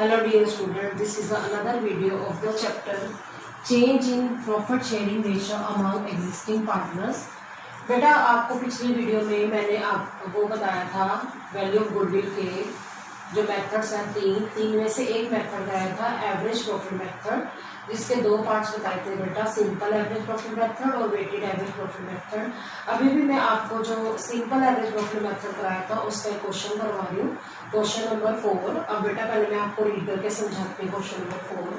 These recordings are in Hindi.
Hello dear student, this is another video of the chapter Change in Profit Sharing Ratio Among Existing Partners। बेटा आपको पिछली वीडियो में मैंने आपको बताया था वैल्यू ऑफ गुडविल के जो मेथड्स हैं तीन में से एक मेथड बताया था एवरेज प्रॉफिट मेथड, जिसके दो पार्ट्स बताए थे बेटा, सिंपल एवरेज प्रॉफिट मेथड और वेटेड एवरेज प्रॉफिट मेथड। अभी भी मैं आपको जो सिंपल एवरेज प्रॉफिट मेथड कराया था उसका एक क्वेश्चन करवा रही हूँ, क्वेश्चन नंबर 4। अब बेटा पहले मैं आपको रीड करके समझाती हूँ question number 4।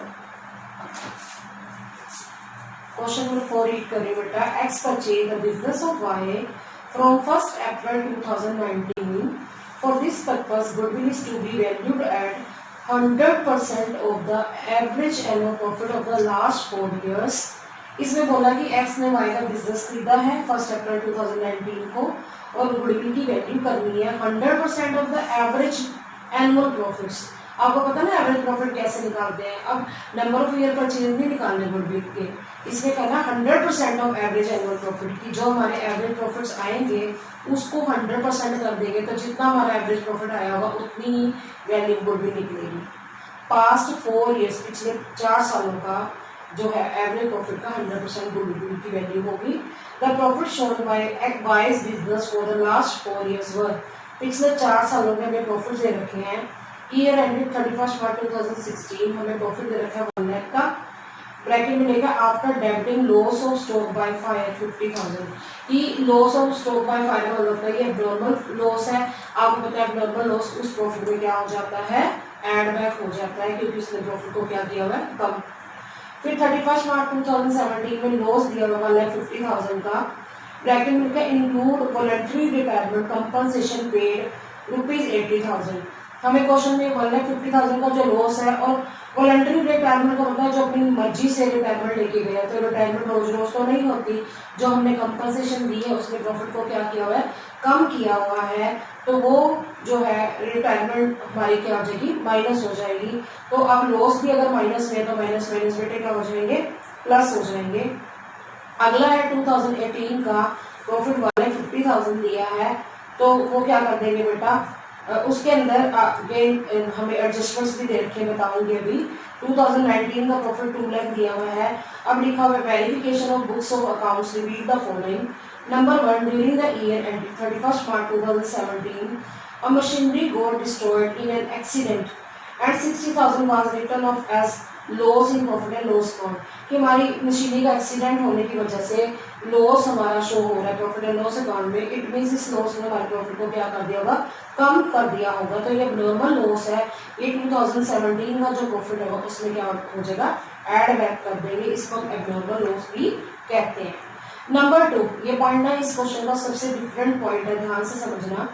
Question number 4 read करिए बेटा। X purchase the business of Y from 1st April 2019। For this purpose, goodwill is to be valued at 100% of the average annual profit of the last 4 years। इसमें बोला कि एक्स ने वाई का बिजनेस खरीदा है 1 अप्रैल 2019 को और गुडविल की वैल्यू करनी है 100% of the average annual profits. आपको पता ना एवरेज प्रॉफिट कैसे निकालते हैं। अब नंबर ऑफ ईयर परचेज नहीं निकालने गुडविल के, इसमें कहना 100% ऑफ एवरेज एनुअल प्रॉफिट की, जो हमारे एवरेज प्रॉफिट्स आएंगे उसको 100% कर देंगे, तो जितना हमारा एवरेज प्रॉफिट आया होगा उतनी ही वैल्यू गुडविल निकलेगी। पास्ट 4 ईयर्स, पिछले 4 सालों का जो है एवरेज प्रॉफिट का 100% गुडविल की वैल्यू होगी। The profit shown by wise business for the last 4 years वर, पिछले 4 सालों में हमें प्रॉफिट दे रखे हैं। ईयर एंडेड 31 मार्च 2016, हमें प्रॉफिट दे रखा है 1 लाख का। ब्रैकेट में लिखा after debiting loss of stock by fire 50,000। ये loss of stock by fire का मतलब ये एब्नॉर्मल लॉस है। आपको पता है एब्नॉर्मल लॉस उस प्रॉफिट में क्या हो जाता है, एड बैक हो जाता है, क्योंकि उसने प्रॉफिट को क्या किया हुआ है, कम। फिर 31 मार्च 2017 में लॉस दिया हुआ 1,50,000 का। ब्रैकेट में लिखा include voluntary retirement compensation paid ₹80,000। हमें क्वेश्चन में 1,50,000 का जो लॉस है और वॉलंटरी रिटायरमेंट का मतलब जो अपनी मर्जी से रिटायरमेंट लेके गया, तो रिटायरमेंट रोज रोज तो नहीं होती, जो हमने कंपनसेशन दी है उसने प्रॉफिट को क्या किया हुआ है, कम किया हुआ है, तो वो जो है रिटायरमेंट हमारी क्या हो जाएगी, माइनस हो जाएगी। तो अब लॉस भी अगर माइनस में तो माइनस माइनस बेटे क्या हो जाएंगे, प्लस हो जाएंगे। अगला है 2018 का प्रॉफिट वाले 50,000 दिया है, तो वो क्या कर देंगे बेटा, उसके अंदर हमें एडजस्टमेंट्स भी दे रखे बताऊंगी अभी। 2019 का प्रॉफिट 2 लाख दिया हुआ है। अब लिखा हुआ है verification of books of accounts reveal the following. Number 1, during the year ended 31 March 2017 a machinery got destroyed in an accident and 60,000 was written off as loss in profit and loss account, कि हमारी मशीनरी का एक्सीडेंट होने की वजह से लॉस हमारा शो हो रहा है प्रॉफिट एंड लॉस अकाउंट में। इट मींस इस लॉस ने हमारे प्रॉफिट को क्या कर दिया होगा, कम कर दिया होगा। तो ये नॉर्मल लॉस है, ये 2017 का जो प्रॉफिट होगा उसमें क्या हो जाएगा, ऐड बैक कर देंगे, इसको हम एब्नॉर्मल लॉस भी कहते हैं। नंबर 2, ये पॉइंट ना इस क्वेश्चन का सबसे डिफरेंट पॉइंट है, ध्यान से समझना।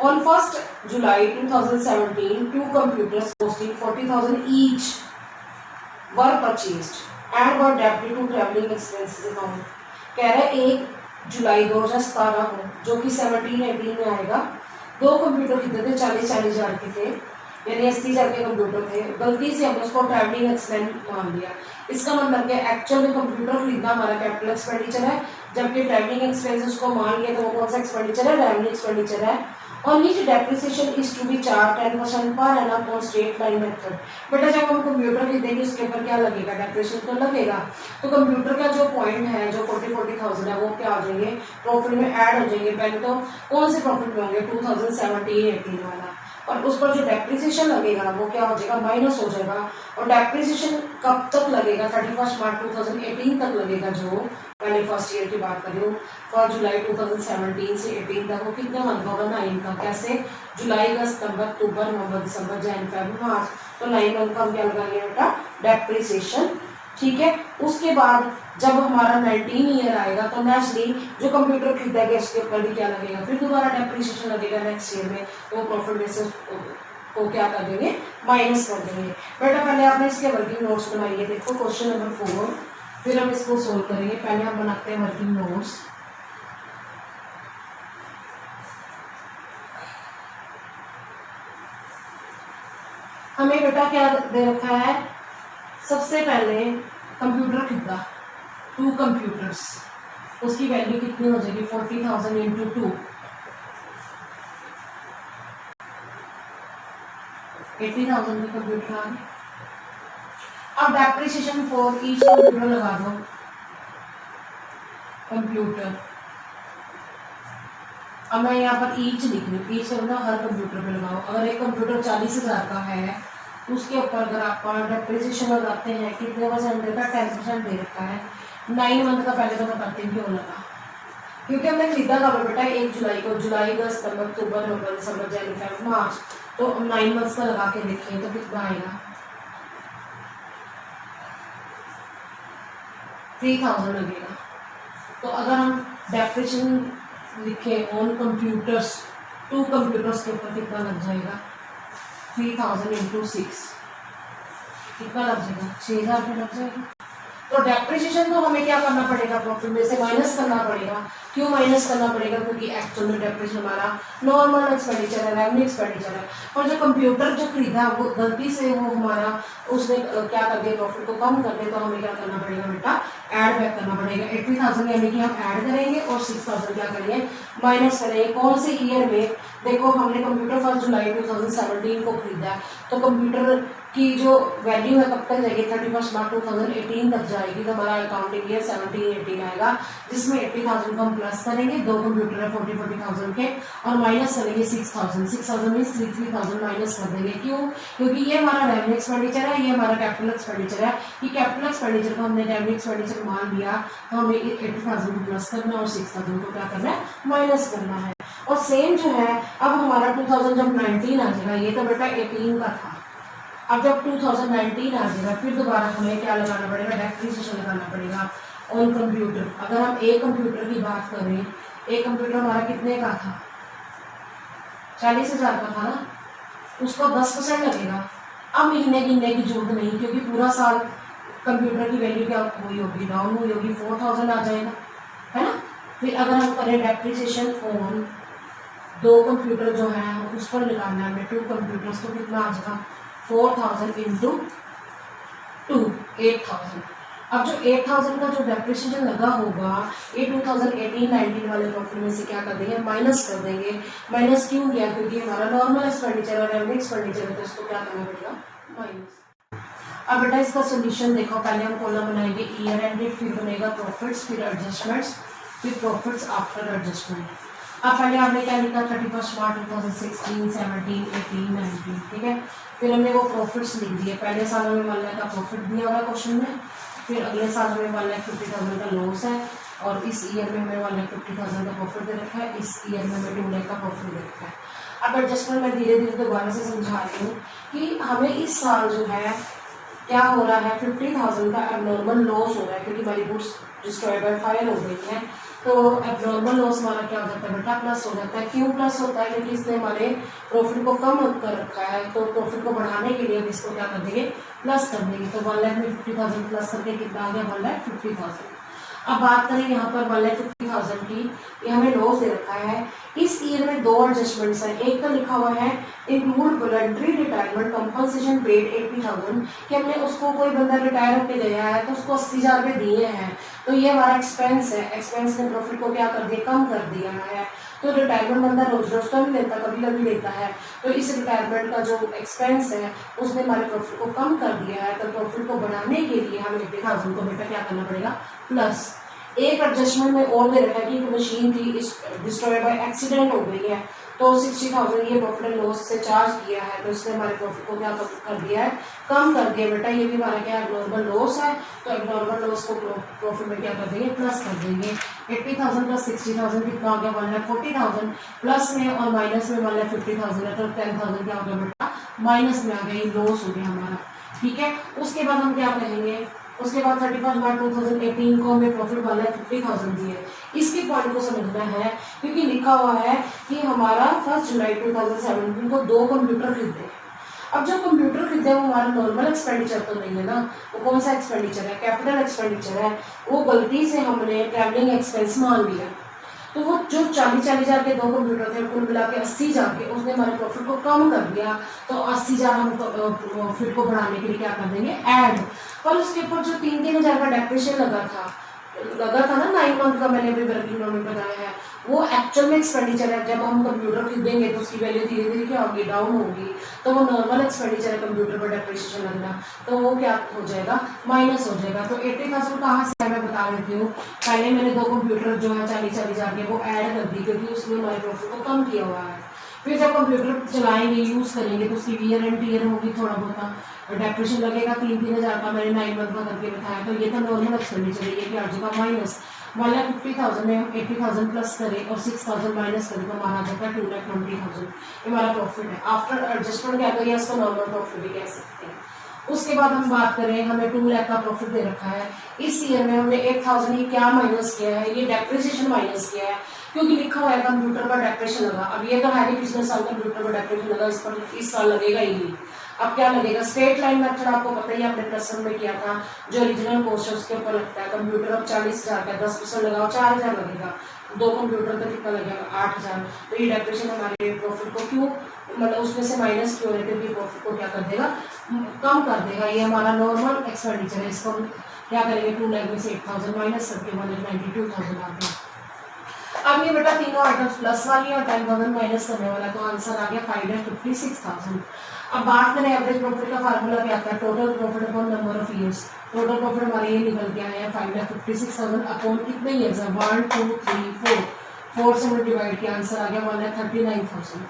On 1st July 2017, 2 computers costing 40,000 each were purchased and were debited to traveling expenses account। कह रहे 1 जुलाई 2017 को, जो कि 17-18 में आएगा, 2 कंप्यूटर खरीदे थे 40-40 हज़ार के थे, यानी 80,000 के कंप्यूटर थे। गलती से हमने उसको ट्रैवलिंग एक्सपेंस मान लिया। इसका मतलब कि एक्चुअल में कंप्यूटर खरीदना हमारा कैपिटल एक्सपेंडिचर है, जबकि ट्रैवलिंग एक्सपेंसेस को मान लिया तो वो कौन सा एक्सपेंडिचर है, रेवेन्यू एक्सपेंडिचर है। On which depreciation is to be charged 10% per annum on straight line method। बेटा जब हम कंप्यूटर खरीदेंगे उसके ऊपर क्या लगेगा, डेप्रिसिएशन तो लगेगा। तो कंप्यूटर का जो पॉइंट है, जो 40,000 है, वो क्या हो जाएंगे, प्रॉफिट में ऐड हो जाएंगे। पहले तो कौन से प्रॉफिट में होंगे, 2017-18 वाला, और उस पर जो डेप्रिसिएशन लगेगा वो क्या हो जाएगा, माइनस हो जाएगा। और डेप्रिसिएशन कब तक लगेगा, 31 मार्च 2018 तक लगेगा, जो पहले फर्स्ट ईयर की बात कर रही हूँ। 1 जुलाई 2017 से 18 तक वो कितने मंथ होगा, 9 का। कैसे, जुलाई का, सितंबर, अक्टूबर, नवंबर, दिसंबर, जनवरी, फरवरी, मार्च, तो 9 मंथ का हम क्या लगाएंगे बेटा, डेप्रिसिएशन। ठीक है। उसके बाद जब हमारा 19 ईयर आएगा तो नेचुरली जो कंप्यूटर खरीदा गया उसके ऊपर भी क्या लगेगा, फिर दोबारा डेप्रिसिएशन लगेगा नेक्स्ट ईयर में, तो वो प्रॉफिट में से को क्या कर देंगे, माइनस कर देंगे। बेटा पहले आपने इसके वर्किंग नोट्स बनाइए, देखो क्वेश्चन नंबर 4, फिर हम इसको सोल्व करेंगे। पहले हम बनाते हैं वर्किंग नोट्स। हमें बेटा क्या दे रखा है, सबसे पहले कंप्यूटर खरीदा 2 कंप्यूटर्स, उसकी वैल्यू कितनी हो जाएगी, 40,000 इंटू 2, 80,000 का कंप्यूटर आ गया। अब डेप्रिसिएशन फॉर ईच कंप्यूटर लगा दो, कंप्यूटर। अब मैं यहाँ पर ईच लिख रही हूँ, ईच मतलब हर कंप्यूटर पे लगाओ। अगर एक कंप्यूटर 40,000 का है, उसके ऊपर अगर आप डेप्रिसिएशन लगाते हैं कितने परसेंट देता है, 10% दे रखा है। 9 मंथ का पहले तो बताती हूँ क्यों लगा, क्योंकि हमने खरीदा था बेटा 1 जुलाई को, जुलाई, अगस्त, सितंबर, अक्टूबर, नवंबर, दिसंबर, जनवरी, फरवरी, मार्च, तो 9 मंथ्स का लगा के देखिए तो कितना आएगा, 3,000 लगेगा। तो अगर हम डेप्रिसिएशन लिखे ऑन कंप्यूटर्स, 2 कंप्यूटर्स के ऊपर कितना लग जाएगा, 3,000 इंटू 6 कितना लग जाएगा, 6,000 रुपये लग जाएगा। तो डेप्रिसिएशन तो हमें क्या करना पड़ेगा, प्रॉफिट में से माइनस करना पड़ेगा। क्यों माइनस करना पड़ेगा, क्योंकि एक्चुअल में डेप्रिसिएशन हमारा नॉर्मल एक्सपेंडिचर है, रेवेन्यू एक्सपेंडिचर है। और जो कंप्यूटर जो खरीदा वो गलती से वो हमारा उसने क्या कर दिया, प्रॉफिट को कम कर दिया, तो हमें क्या करना पड़ेगा बेटा, ऐड बैक करना पड़ेगा। 80,000 यानी कि हम ऐड करेंगे और 6,000 क्या करेंगे, माइनस करेंगे। कौन से ईयर में, देखो हमने कंप्यूटर 1 जुलाई 2017 को खरीदा, तो कंप्यूटर की जो वैल्यू है कब तक जाएगी, 31 मार्च 2018 तक जाएगी। तो हमारा अकाउंटिंग ईयर 17-18 आएगा, जिसमें 80,000 को हम प्लस करेंगे, 2 कंप्यूटर है 40,000 के, और माइनस करेंगे 6,000 मीन्स 3,000 माइनस कर देंगे। क्यों, क्योंकि ये हमारा रेवेन्यू एक्सपेंडिचर है, ये हमारा कैपिटल एक्सपेंडिचर है। ये कैपिटल एक्सपेंडिचर को हमने रेवेन्यू एक्सपेंडिचर मान लिया, तो हमें 80,000 को प्लस करना और 6,000 को क्या करना है, माइनस करना है। और सेम जो है अब हमारा 2019 आ जाएगा, ये तो बेटा 18 का था। अब जब 2019 आ जाएगा, फिर दोबारा हमें क्या लगाना पड़ेगा, डेप्रिसिएशन लगाना पड़ेगा ऑन कंप्यूटर। अगर हम एक कंप्यूटर की बात करें, एक कंप्यूटर हमारा कितने का था, 40,000 का था ना, उसको 10% लगेगा। अब महीने गिनने की जरूरत नहीं, क्योंकि पूरा साल कंप्यूटर की वैल्यू क्या हुई होगी, डाउन हुई होगी, 4,000 आ जाएगा, है ना। फिर अगर हम करें डेप्रिसिएशन ऑन 2 कंप्यूटर जो है उस पर निकालना है हमें, 2 कंप्यूटर्स, तो कितना आ जाएगा, 4,000 इंटू 2, 8,000। अब जो 8,000 का जो डेप्रिसिएशन लगा होगा, ये 2018-19 वाले प्रॉफिट में से क्या कर देंगे, माइनस कर देंगे। माइनस क्यों किया, क्योंकि हमारा नॉर्मल एक्सपेंडिचर और रेवेन्यू एक्सपेंडिचर है, तो इसको क्या करना पड़ेगा, माइनस। अब बेटा इसका सोल्यूशन देखो, पहले हम कॉलम बनाएंगे ईयर एंडेड, फिर बनेगा प्रॉफिट्स, फिर एडजस्टमेंट्स, फिर प्रॉफिट्स आफ्टर एडजस्टमेंट। अब पहले हमने क्या लिखा, 31 मार्च 2016, 17, 18, 19, ठीक है। फिर हमने वो प्रॉफिट्स लिख दिए, पहले साल हमें 1 लाख का प्रॉफिट दिया हुआ क्वेश्चन में, फिर अगले साल हमें 1,50,000 का लॉस है, और इस ईयर में हमें 1,50,000 का प्रॉफिट दे रखा है, इस ईयर में हमें 2 लाख का प्रॉफिट दे रखा है। अब एडजस्टमेंट मैं धीरे धीरे दोबारा से समझा रही हूँ कि हमें इस साल जो है क्या हो रहा है, 50,000 का एबनॉर्मल लॉस हो रहा है, क्योंकि हमारी गुड्स डिस्ट्रॉय बाय फायर हो गई है। तो एबनॉर्मल लॉस हमारा क्या हो जाता है बेटा, प्लस हो जाता है। क्यों प्लस होता है, क्योंकि इसने हमारे प्रॉफिट को कम कर रखा है, तो प्रॉफिट को बढ़ाने के लिए हम इसको क्या कर देंगे, प्लस कर देंगे। तो 1 लाख में 50,000 प्लस करके कितना आ गया, 1,50,000। अब बात करें यहाँ पर 1,50,000 की, ये हमें लॉस दे रखा है। इस ईयर में 2 एडजस्टमेंट्स हैं, एक तो लिखा हुआ है include voluntary retirement compensation paid 80,000, कि हमने उसको कोई बंदा रिटायर होकर गया है तो उसको 80,000 रुपये दिए हैं, तो ये हमारा एक्सपेंस है। एक्सपेंस ने प्रॉफिट को क्या कर दिया, कम कर दिया है। तो रिटायरमेंट बंदा रोज रोज तो नहीं लेता, कभी कभी लेता है, तो इस रिटायरमेंट का जो एक्सपेंस है उसने हमारे प्रॉफिट को कम कर दिया है। तो प्रॉफिट को बढ़ाने के लिए हमें 80,000 को बेटा क्या करना पड़ेगा, प्लस। एक एडजस्टमेंट में और दे रखा है कि मशीन थी डिस्ट्रॉय बाय एक्सीडेंट हो गई है, तो 60,000 ये प्रॉफिट एंड लॉस से चार्ज किया है, तो इसने हमारे प्रॉफिट को क्या कर दिया है, कम कर दिया। बेटा ये भी हमारा क्या है, नॉर्मल लॉस है, तो नॉर्मल लॉस को प्रॉफिट में क्या कर देंगे, प्लस कर देंगे। 80,000 प्लस 60,000 कितना हो गया, 1,40,000, प्लस में और माइनस में 1,50,000 है, तो 10,000 क्या हो गया बेटा, माइनस में आ गया, ये लॉस हो गया हमारा, ठीक है। उसके बाद हम क्या करेंगे, उसके बाद 31 मार्च 2018 को हमें प्रॉफिट 1,50,000 दिए। इसके पॉइंट को समझना है, क्योंकि लिखा हुआ है कि हमारा 1 जुलाई 2017 को 2 कंप्यूटर खरीदे। अब जो कंप्यूटर खरीदे वो हमारा नॉर्मल एक्सपेंडिचर तो नहीं है ना, वो कौन सा एक्सपेंडिचर है, कैपिटल एक्सपेंडिचर है। वो गलती से हमने ट्रैवलिंग एक्सपेंस मान लिया, तो वो जो 40,000 के 2 कंप्यूटर थे कुल मिला के 80,000 के, उसने हमारे प्रॉफिट को कम कर दिया। तो 80,000 हम प्रॉफिट को बढ़ाने के लिए क्या कर देंगे, ऐड। और उसके ऊपर जो 3-3 हज़ार का डेप्रिसिएशन लगा था ना 9 मंथ का, मैंने अभी वर्किंग नोट में बताया है, वो एक्चुअल में एक्सपेंडिचर है। जब हम कंप्यूटर खरीदेंगे तो उसकी वैल्यू धीरे धीरे क्या होगी, डाउन होगी, तो वो नॉर्मल एक्सपेंडिचर है कंप्यूटर पर डेप्रिसिएशन लगना, तो वो क्या हो जाएगा, माइनस हो जाएगा। तो 80,000 कहाँ से मैं बता देती हूँ। पहले मैंने 2 कंप्यूटर जो है 40 जाके वो ऐड कर दी, क्योंकि उसमें हमारे प्रॉफिट को कम किया हुआ है। फिर जब कंप्यूटर चलाएंगे, यूज़ करेंगे, तो उसकी वियर एंड टीयर होगी, थोड़ा बहुत डेप्रिसिएशन लगेगा 3-3 हज़ार का मैंने 9 मंथ का करके बताया। तो ये तो नॉर्मल एक्सपेंडिचर है, ये क्या हो जाएगा, माइनस। मान लिया 50,000 में 80,000 प्लस करें और 6,000 माइनस करें तो हमारा आ जाता है 2,20,000। ये हमारा प्रॉफिट है। आफ्टर एडजस्टमेंट क्या करिए, इसको नॉर्मल प्रॉफिट भी कह सकते हैं। उसके बाद हम बात करें, हमें 2 लाख का प्रॉफिट दे रखा है। इस ईयर में हमने 8,000 ही क्या माइनस किया है, ये डेप्रिसिएशन माइनस किया है, क्योंकि लिखा हुआ है कंप्यूटर पर डेप्रिसिएशन लगा। अब ये तो है कि पिछले साल कंप्यूटर पर डेप्रिसिएशन लगा, इस पर इस साल लगेगा ही नहीं। अब क्या लगेगा, स्ट्रेट लाइन मेथड आपको पता ही, आपने प्लस वन में किया था, जो ओरिजिनल कॉस्ट है उसके ऊपर लगता है। कंप्यूटर अब 40,000 का 10% लगाओ 4,000 लगेगा, 2 कंप्यूटर तो कितना लगेगा, 8,000। तो ये डेप्रिसिएशन हमारे प्रॉफिट को क्यों, मतलब उसमें से माइनस क्यों है, क्योंकि प्रॉफिट को क्या कर देगा, कम कर देगा। ये हमारा नॉर्मल एक्सपेंडिचर है, इसको क्या करेंगे, 2 लाख में से 8,000 माइनस करके 192,000 आते हैं। अब ये बेटा तीनों आइटम्स प्लस वाली और 10,000 माइनस करने वाला, तो आंसर आ गया 5,56,000। अब बात करें एवरेज प्रॉफिट का फार्मूला क्या आता है, total profit upon number of years. Total profit हमारे ये निकल के आए हैं 5,56,000 अपॉन कितने ईयर्स है, 1 2 3 4, 4 से हमने डिवाइड किया, आंसर आ गया 1,39,000।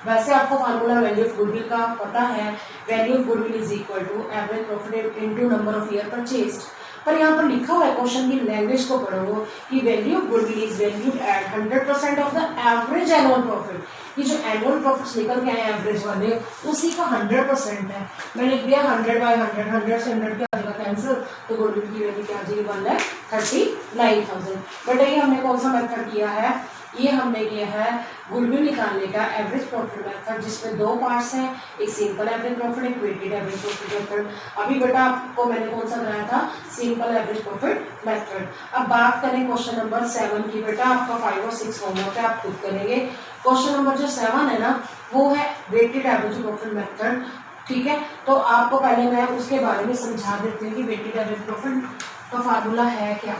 वैसे आपको फार्मूला वैल्यू ऑफ गुडविल का पता है, value of goodwill is equal to average profit into number of year purchased. पर यहाँ पर लिखा हुआ है, क्वेश्चन की लैंग्वेज को पढ़ो कि value of goodwill is valued at 100% of the average annual profit. ये जो एनुअल प्रॉफिट्स निकल के आए एवरेज वाले, उसी का 100% है। मैंने लिख दिया 100/100, 100 से 100 क्या आ जाएगा कैंसिल, तो गुडविल की वैल्यू क्या आ जाएगी, 1,39,000। बट ये हमने कौन सा मेथड किया है, ये हमने किया है गुडविल निकालने का एवरेज प्रॉफिट मेथड, जिसमें 2 पार्ट्स हैं, एक सिंपल एवरेज प्रॉफिट, एक वेटेड एवरेज प्रॉफिट मेथड। अभी बेटा आपको मैंने कौन सा कराया था, सिंपल एवरेज प्रॉफिट मेथड। अब बात करें क्वेश्चन नंबर 7 की, बेटा आपका 5 और 6 होमवर्क है, आप खुद करेंगे। क्वेश्चन नंबर जो 7 है ना, वो है वेटेड एवरेज प्रॉफिट मेथड, ठीक है। तो आपको पहले मैं उसके बारे में समझा देती हूँ कि वेटेड एवरेज प्रॉफिट का फार्मूला है क्या।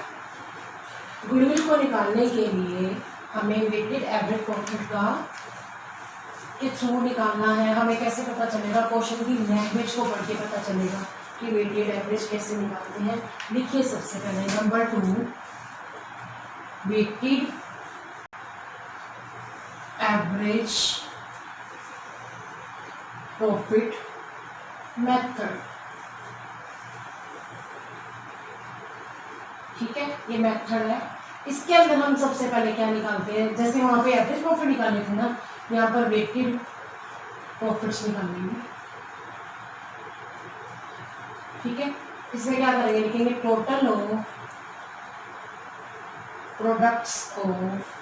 गुडविल को निकालने के लिए हमें वेटेड एवरेज प्रॉफिट का के थ्रू निकालना है। हमें कैसे पता चलेगा, क्वेश्चन की लैंग्वेज को पढ़ के पता चलेगा कि वेटेड एवरेज कैसे निकालते हैं। लिखिए सबसे पहले number 2, weighted average profit method, ठीक है, ये मेथड है। इसके अंदर हम सबसे पहले क्या निकालते हैं, जैसे वहां पे एवरेज प्रॉफिट निकालने थे ना, यहाँ पर वेटेड प्रॉफिट्स निकालेंगे, ठीक है। इसमें क्या करेंगे, लिखेंगे total of products of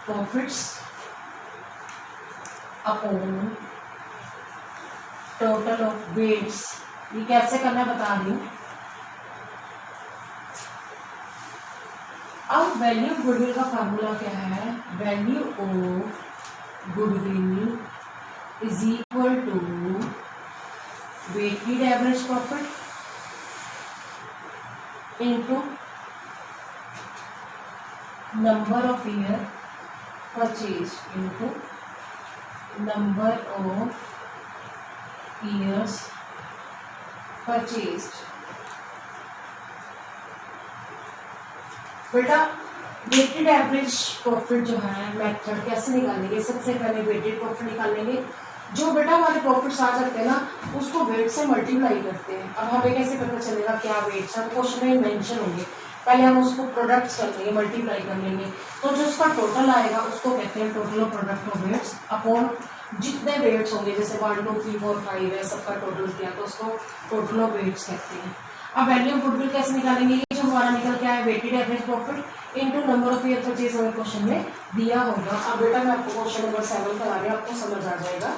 profits upon total of weights. ये कैसे करना बता रही हूँ। अब वैल्यू ऑफ गुडविल का फार्मूला क्या है, value of goodwill is equal to weighted average profit into number of year purchase into number of years purchased. बेटा वेटेड एवरेज प्रॉफिट जो है मेथड कैसे निकालेंगे, सबसे पहले वेटेड प्रॉफिट निकालेंगे। जो बेटा हमारे प्रॉफिट्स आ जाते हैं ना, उसको वेट से मल्टीप्लाई करते हैं। अब हमें कैसे पता चलेगा क्या वेट्स है, क्वेश्चन में मेंशन होंगे। पहले हम उसको प्रोडक्ट्स कर लेंगे, मल्टीप्लाई कर लेंगे, तो जो उसका टोटल आएगा उसको कहते हैं total of product of weights upon जितने वेट्स होंगे, जैसे 1 2 3 4 5 है, सबका टोटल किया तो उसको टोटल ऑफ वेट्स कहते हैं। अब वैल्यू ऑफ गुडविल कैसे निकालेंगे, ये जो हमारा निकल के आया weighted average profit into number of year purchase हमें क्वेश्चन में दिया होगा। अब बेटा मैं आपको क्वेश्चन नंबर 7 करा रही हूँ, आपको समझ आ जाएगा।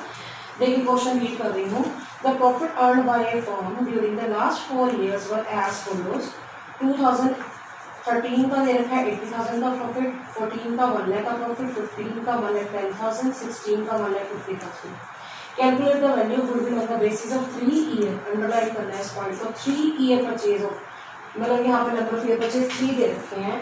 देखिए क्वेश्चन रीड कर रही हूँ। The profit earn by a firm during the last 4 years were as follows. 2013 का दे रखा है 80,000 का प्रॉफिट, 14 का 1 लाख का प्रॉफिट, 15 का 1,10,000, 16 का 1,50,000। Calculate the value of goodwill on the basis of 3 year, underline करना है इस पॉइंट को, 3 ईयर परचेज ऑफ, मतलब यहाँ पे नंबर ऑफ ईयर परचेज 3 दे रखे हैं।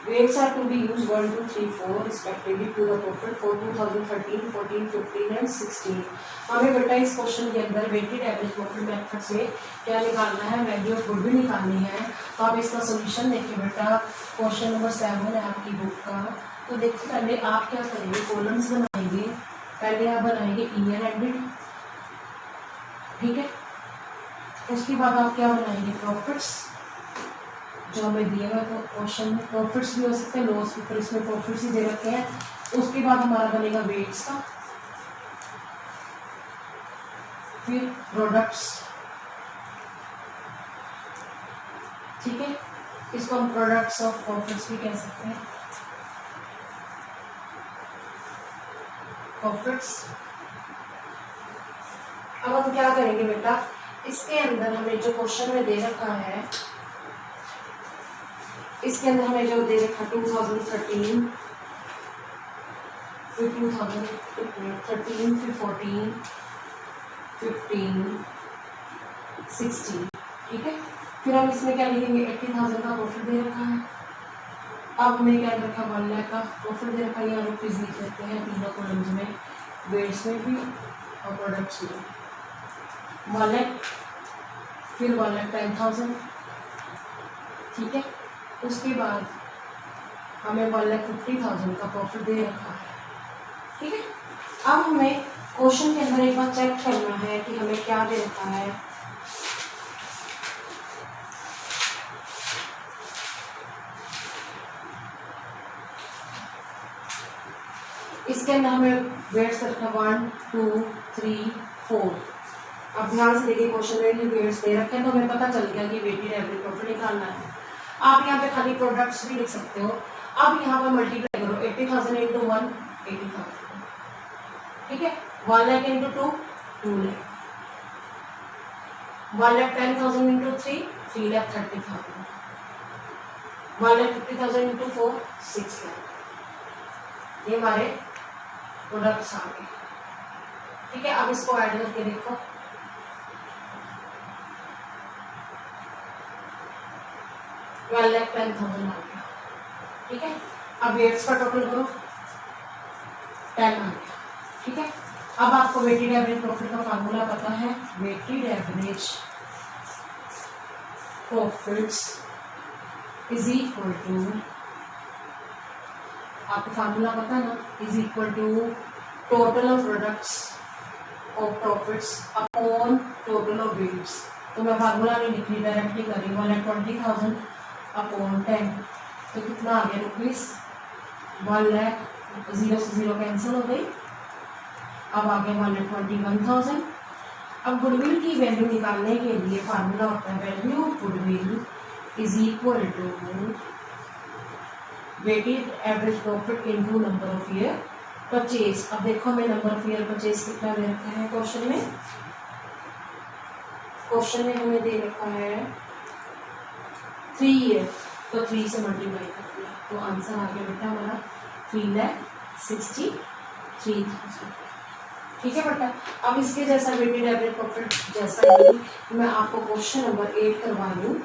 Weights are to be used 1, 2, 3, 4 respectively to the profit for 2013, 14, 15 and 16. हमें बेटा इस क्वेश्चन के अंदर वेटेड एवरेज प्रॉफिट मेथड से क्या निकालना है, वैल्यू ऑफ गुडविल निकालनी है। तो आप इसका सोल्यूशन देखिए बेटा, क्वेश्चन नंबर 7 है आपकी बुक का। तो देखिए पहले आप क्या करेंगे, कॉलम्स बनाएंगे। पहले आप बनाएंगे ईयर एंडेड, ठीक है। उसके बाद आप क्या बनाएंगे, प्रॉफिट्स जो हमें दिए हुए तो क्वेश्चन में प्रॉफिट्स भी हो सकते हैं, लॉस भी, पर इसमें प्रॉफिट्स ही दे रखे हैं। उसके बाद हमारा बनेगा वेट्स का, फिर प्रोडक्ट्स, ठीक है। इसको हम प्रोडक्ट्स ऑफ प्रॉफिट्स भी कह सकते हैं, प्रॉफिट्स। अब हम क्या करेंगे बेटा, इसके अंदर हमें जो क्वेश्चन में दे रखा है, इसके अंदर हमें जो दे रखा 2013, फिर 2013, फिर 14, 15, 16, ठीक है। फिर हम इसमें क्या लिखेंगे, 80,000 का प्रॉफिट दे रखा है। अब हमने क्या रखा, 1 लाख का प्रॉफिट दे रखा है। यहाँ रुपीज़ लिख लेते हैं तीनों कॉलम्स में, वेट्स में भी और प्रोडक्ट्स में। 1 लाख, फिर 1,10,000, ठीक है। उसके बाद हमें 1,50,000 का प्रॉफिट दे रखा है, ठीक है। अब हमें क्वेश्चन के अंदर एक बार चेक करना है कि हमें क्या दे रखा है। इसके अंदर हमें वेट्स रखा 1, 2, 3, 4। अब ध्यान से देखिए, क्वेश्चन में वेट्स दे रखे हैं तो हमें पता चल गया कि वेटेड एवरेज प्रॉफिट निकालना है। आप यहाँ पे खाली प्रोडक्ट्स भी लिख सकते हो। अब यहाँ पर मल्टीप्लाई करो, 80,000 इंटू 1, 80,000, ठीक है। 1 lakh into 2, 2 lakh. 1,10,000 into 3, 3,30,000। 1,50,000 into 4, 6 lakh. ये हमारे प्रोडक्ट्स आ गए, ठीक है। अब इसको ऐड करके देखो, आ गया, ठीक है। अब वेट्स का टोटल करो, 10 आ गया, ठीक है। अब आपको वेटेड एवरेज प्रॉफिट का फार्मूला पता है, weighted average profits is equal to, आपको फार्मूला पता है ना, is equal to total of products of profits upon total of weights. तो मैं फार्मूला नहीं लिख रही, डायरेक्टली कर रही हूँ। 1,20,000 अपॉन 10, तो कितना आ गया रुपीज़, 1 लाख। 0 से 0 कैंसिल हो गई। अब आ गया 1,21,000। अब गुडविल की वैल्यू निकालने के लिए फार्मूला होता है, value of goodwill is equal to weighted average profit into number of year purchase. अब देखो हमें नंबर ऑफ ईयर परचेज कितना दे रखा है क्वेश्चन में। क्वेश्चन में हमें दे रखा है 3 ईयर, तो 3 से मल्टीप्लाई कर दिया तो आंसर आ गया बेटा हमारा 3,63,000, ठीक है बेटा। अब इसके जैसा वेटेड एवरेज प्रॉफिट जैसा ही मैं आपको क्वेश्चन नंबर 8 करवा दूँ।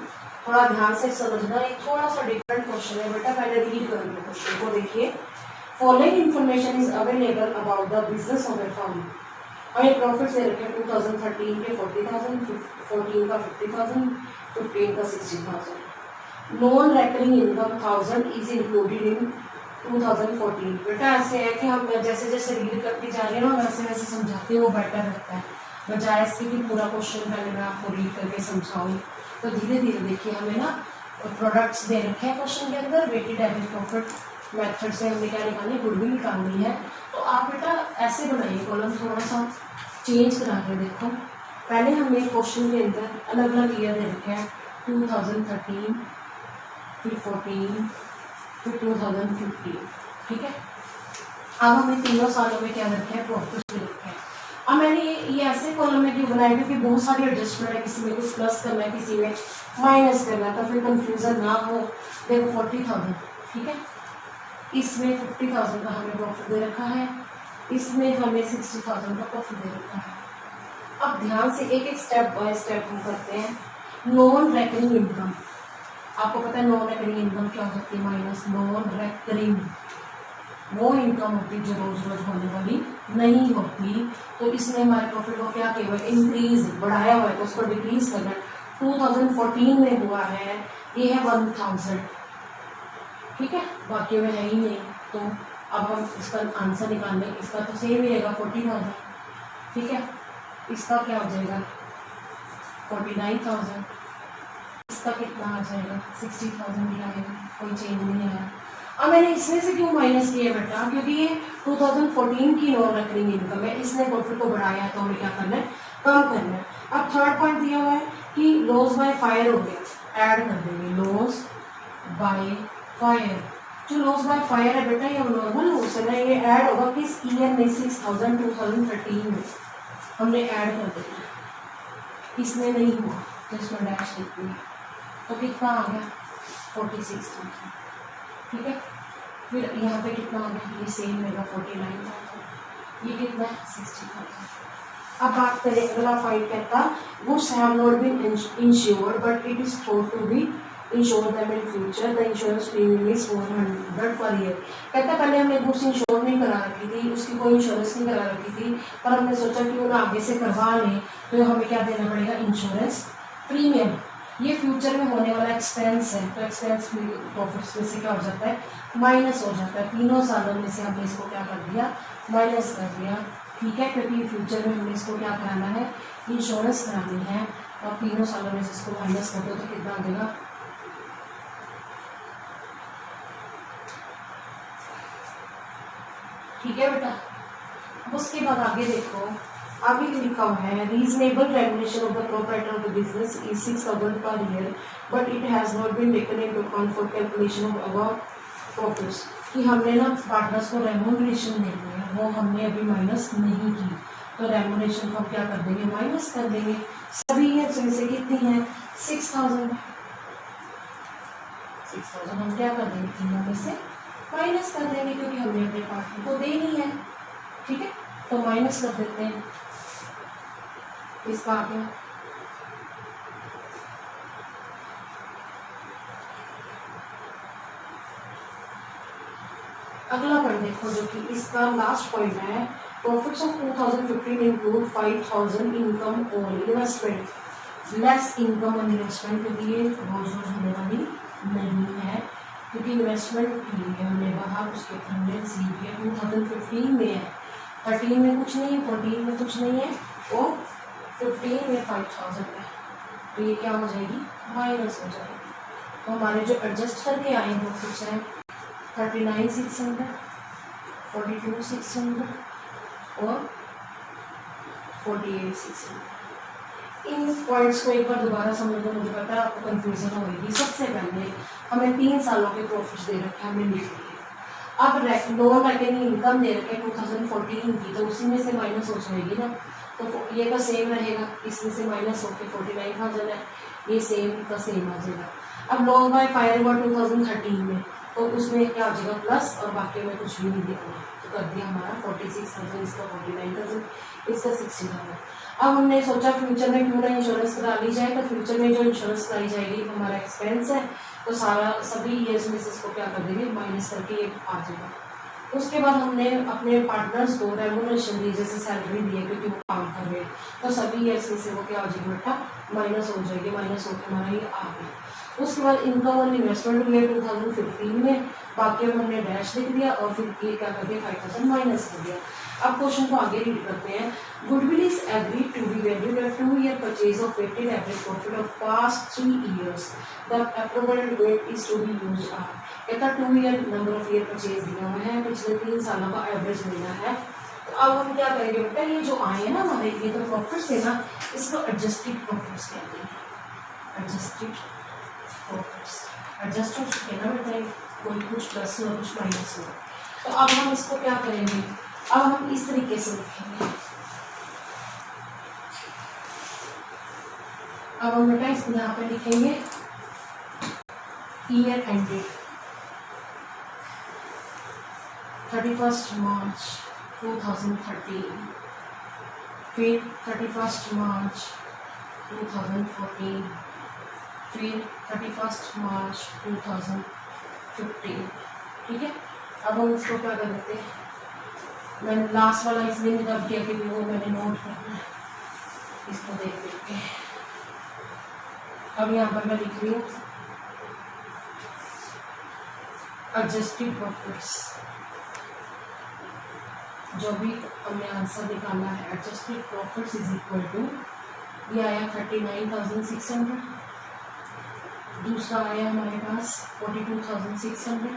थोड़ा ध्यान से समझना, एक थोड़ा सा डिफरेंट क्वेश्चन है बेटा। पहले रीड करेंगे क्वेश्चन को, देखिए। Following information is available about the business of A firm. हमें प्रॉफिट से रखे 2013 के 40,000, 14 का 50,000, 15 का 60,000। Non recurring income 1,000 is included in 2014। बेटा ऐसे है कि हम जैसे जैसे रीड करती जा रही है ना, वैसे वैसे समझाते हैं, वो बेटर रहता है, बजाय इसके कि पूरा क्वेश्चन पहले मैं आपको रीड करके समझाऊँ। तो धीरे धीरे देखिए, हमें ना प्रोडक्ट्स दे रखे हैं क्वेश्चन के अंदर। वेटेड एवरेज प्रॉफिट मेथड से हमने क्या निकालनी है, गुडविल निकालनी है। तो आप बेटा ऐसे बनाइए कॉलम, थोड़ा सा चेंज करा के देखो। पहले हमने क्वेश्चन के अंदर अलग अलग ईयर दे रखे हैं, 2013, फिर 14, फिर 2015, ठीक है। अब हमें तीनों सालों में क्या रखे हैं, प्रॉफिट दे रखे हैं। अब मैंने ये ऐसे कॉलम में क्यों बनाया, क्योंकि बहुत सारी एडजस्टमेंट है, किसी में कुछ प्लस करना है, किसी में माइनस करना है, तो फिर कंफ्यूजन ना हो। देखो 40,000, ठीक है। इसमें 50,000 का हमें प्रॉफिट दे रखा है, इसमें हमें 60,000 का प्रॉफिट दे रखा है। अब ध्यान से एक एक स्टेप बाय स्टेप हम करते हैं। नॉन रेकरिंग इनकम, आपको पता है नॉन रेकरिंग इनकम क्या हो सकती है, माइनस नॉन रेकरिंग वो इनकम होती है जो रोज रोज होने वाली नहीं होती। तो इसने हमारे प्रॉफिट को क्या किया, इंक्रीज बढ़ाया हुआ है, तो उसको डिक्रीज करना 2014 में हुआ है, ये है 1000, ठीक है, बाकी में है ही नहीं। तो अब हम इसका आंसर निकालने, इसका तो सेम ही रहेगा 40,000, ठीक है, इसका क्या हो जाएगा 49,000, इसका कितना आ जाएगा 60,000 ही आएगा, कोई चेंज नहीं आया। अब मैंने इसमें से क्यों माइनस किया बेटा, क्योंकि ये 2014 की नॉन रेकरिंग इनकम है, इसने प्रॉफिट को बढ़ाया है, तो हमें क्या करना है, कम करना है। अब थर्ड पॉइंट दिया हुआ है कि लॉस बाय फायर हो गया, ऐड कर देंगे लॉस बाय फायर। जो लॉस बाय फायर है बेटा ये नॉर्मल लॉस है ना, ये ऐड होगा किस ईयर में, 6000 2013 में हमने ऐड कर दिया, इसमें नहीं हुआ तो इसमें डैश लिख दिया, तो कितना आ गया 46,000, ठीक है। फिर यहाँ पे कितना आ गया, ये सेम मेरा 49,000, ये कितना 60,000। अब बात करें अगला फाइंड कहता, goods have not been insured but it is thought to be insure them in future, the insurance premium is 400 per year. कहता पहले हमने गुड्स इंश्योर नहीं करा रखी थी, उसकी कोई इंश्योरेंस नहीं करा रखी थी, पर हमने सोचा कि उन्हें आगे से करवा लें तो हमें क्या देना पड़ेगा, इंश्योरेंस प्रीमियम। ये फ्यूचर में होने वाला एक्सपेंस है, तो एक्सपेंस प्रॉफिट्स में से क्या हो जाता है, माइनस हो जाता है। तीनों सालों में से हमने इसको क्या कर दिया, माइनस कर दिया, ठीक है, क्योंकि फ्यूचर में हमने इसको क्या कराना है, इंश्योरेंस करानी है, और तीनों सालों में से इसको माइनस कर दो तो कितना आ देगा, ठीक है बेटा। अब उसके बाद आगे देखो, आगे लिखा हुआ है reasonable remuneration of the proprietor of the business is 6,000 per year but it has not been taken into account for calculation of about profits. कि हमने ना पार्टनर्स को रेमुनरेशन देनी है, वो हमने अभी माइनस नहीं की, तो रेमुनरेशन को हम क्या कर देंगे, माइनस कर देंगे। सभी ईयर्स में से कितनी है 6,000, 6,000 हम क्या कर देंगे, तीनों में से माइनस कर देंगे, क्योंकि हमने अपने पार्टनर को देनी है, ठीक है, तो माइनस कर देते हैं। इसका आ गया, अगला पॉइंट देखो जो कि इसका लास्ट पॉइंट है, profits of 2015 include 5,000 income on investment, less income on investment, क्योंकि ये रोज रोज होने वाली नहीं है, क्योंकि इन्वेस्टमेंट के लिए हमने बाहर उसके हमने सी किया 2015 में है, 13 में कुछ नहीं है, 14 में कुछ नहीं है, और 15 में 5,000 है, तो ये क्या हो जाएगी, माइनस हो जाएगी। तो हमारे जो एडजस्ट करके आए हैं वो कुछ है 39,600, 42,600 और 48,600। इन पॉइंट्स को एक बार दोबारा समझ लो, मुझे पता है आपको कंफ्यूजन होगी। सबसे पहले हमें 3 सालों के प्रॉफिट्स दे रखे हैं, हमें लिख लिए। अब नॉन रेकरिंग इनकम दे रखे 2014 की, तो उसी में से माइनस हो जाएगी ना, तो ये तो सेम रहेगा, इसमें से माइनस होकर 49,000 है, ये सेम का सेम आ जाएगा। अब लॉस बाय फायर हुआ 2013 में, तो उसमें क्या हो जाएगा प्लस, और बाकी में कुछ भी नहीं दिया, तो कर दिया हमारा 46,000, इसका 49,000, इसका 60,000। अब हमने सोचा फ्यूचर में क्यों ना इंश्योरेंस करा ली जाए, तो फ्यूचर में जो इंश्योरेंस कराई जाएगी वो हमारा एक्सपेंस है, तो सारा सभी ईयर्स में से इसको क्या कर देंगे, माइनस करके ये आ जाएगा। उसके बाद हमने अपने पार्टनर्स को रेमुनरेशन दी, जैसे सैलरी दी है क्योंकि वो काम कर रहे हैं, तो सभी ईयर्स में से वो क्या हो जाएगी बेटा, माइनस हो जाएगी, माइनस होकर हमारा ये आ गया। उसके बाद इनकम और इन्वेस्टमेंट हुई 2015 में, बाकी हमने डैश लिख दिया और फिर ये क्या कर दिया 5,000 माइनस कर दिया। अब क्वेश्चन को आगे रीड करते हैं। Goodwill is agree to be valued at 2 year purchase of weighted average profit of past 3 years, the appropriate weight is to be used are. कहता 2 year number of year purchase दिया हुआ है, पिछले 3 सालों का एवरेज लेना है। तो अब हम क्या करेंगे बेटा, ये जो आए हैं ना हमारे ये तो प्रॉफिट्स है ना, इसको एडजस्टेड प्रॉफिट्स कहते हैं, एडजस्टेड प्रॉफिट्स। एडजस्टेड कहना बेटा कोई कुछ प्लस हो कुछ माइनस हो। तो अब हम इसको क्या करेंगे, अब हम इस तरीके से लिखेंगे। अब हम बेटा इस यहाँ पे लिखेंगे ईयर एंडेड 31 मार्च 2013, फिर 31 मार्च 2014, फिर 31 मार्च 2015। ठीक है, अब हम इसको क्या कर लेते हैं, मैंने लास्ट वाला इसलिए निकाल किया क्योंकि वो मैंने नोट करना है, इसको देख देख के। अब यहाँ पर मैं लिख रही हूँ एडजस्टेड प्रॉफिट्स, जो भी हमने आंसर निकाला है adjusted profits is equal to, ये आया 39,600, दूसरा आया हमारे पास 42,600,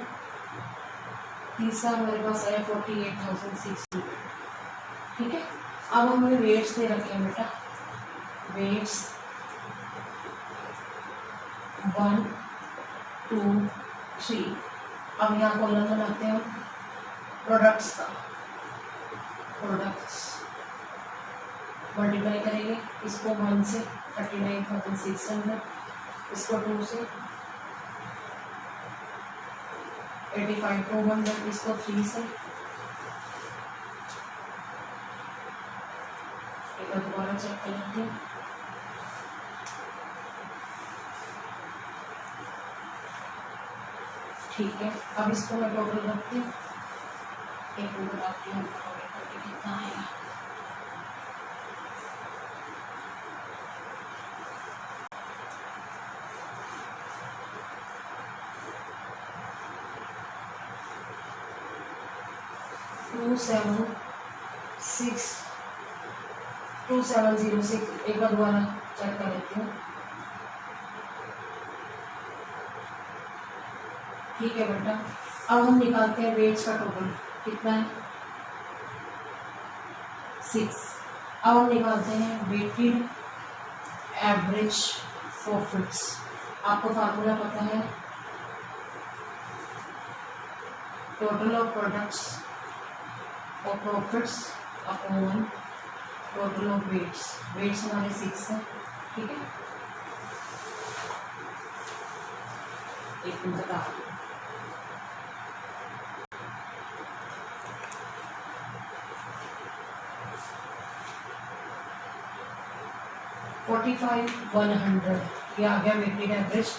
तीसरा हमारे पास आया 48,600। ठीक है, अब हमने वेट्स दे रखे हैं बेटा, वेट्स 1 2 3। अब यहाँ कॉलम बनाते हैं प्रोडक्ट्स का, प्रोडक्ट्स मल्टीप्लाई करेंगे इसको 1 से 39,600, इसको 2 से 85,200, इसको 3 से, एक बार दोबारा चेक कर लेते हैं। ठीक है, अब इसको मैं टोटल रखती हूँ, एक मिनट बताती हूँ कितना आएगा। टू सेवन जीरो सिक्स, एक बार दोबारा चेक कर लेती हूँ। ठीक है बेटा, अब हम निकालते हैं वेट्स का टोटल कितना है 6। अब हम निकालते हैं वेटेड एवरेज प्रॉफिट्स। आपको फार्मूला पता है, टोटल ऑफ प्रोडक्ट्स और profits upon total of weights. Weights हमारे 6 है। ठीक है, एक मिनट बता 45,100 ये आ गया वेटेड एवरेज